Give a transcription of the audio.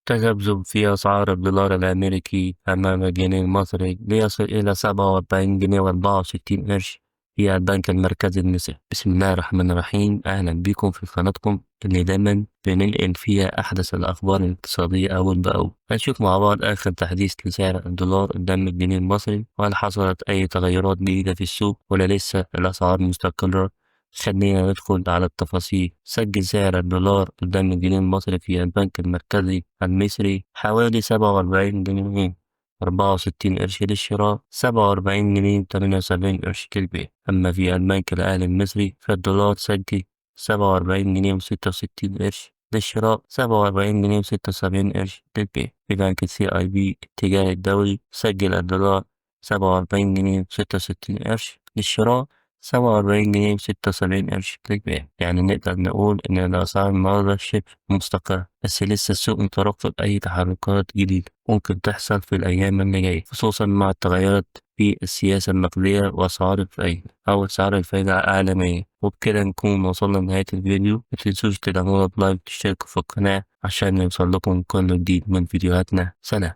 تذبذب في أسعار الدولار الأمريكي أمام الجنيه المصري ليصل إلى 47 جنيه و64 قرش في البنك المركزي المصري. بسم الله الرحمن الرحيم، أهلا بكم في قناتكم اللي دايما بننقل فيها أحدث الأخبار الاقتصادية أول بأول. هنشوف مع بعض آخر تحديث لسعر الدولار قدام الجنيه المصري، وهل حصلت أي تغيرات جديدة في السوق ولا لسه الأسعار مستقرة. خلينا ندخل على التفاصيل. سجل سعر الدولار قدام الجنيه المصري في البنك المركزي المصري حوالي 47 جنيه 64 قرش للشراء، 47 جنيه 78 قرش للبيع. أما في البنك الأهلي المصري فالدولار سجل 47 جنيه و66 قرش للشراء، 47 جنيه و76 قرش للبيع. في بنك CIB الاتجاه الدولي سجل الدولار 47 جنيه و66 قرش للشراء، 47 جنيه و76 قرش للبيع. يعني نقدر نقول إن الأسعار النهاردة شبه مستقرة، بس لسه السوق مترقب أي تحركات جديدة ممكن تحصل في الأيام اللي جاية، خصوصا مع التغيرات في السياسة النقدية وأسعار الفايدة أو أسعار الفايدة العالمية. وبكده نكون وصلنا لنهاية الفيديو. متنسوش تدعمونا بلايك وتشتركوا في القناة عشان يوصل لكم كل جديد من فيديوهاتنا. سلام.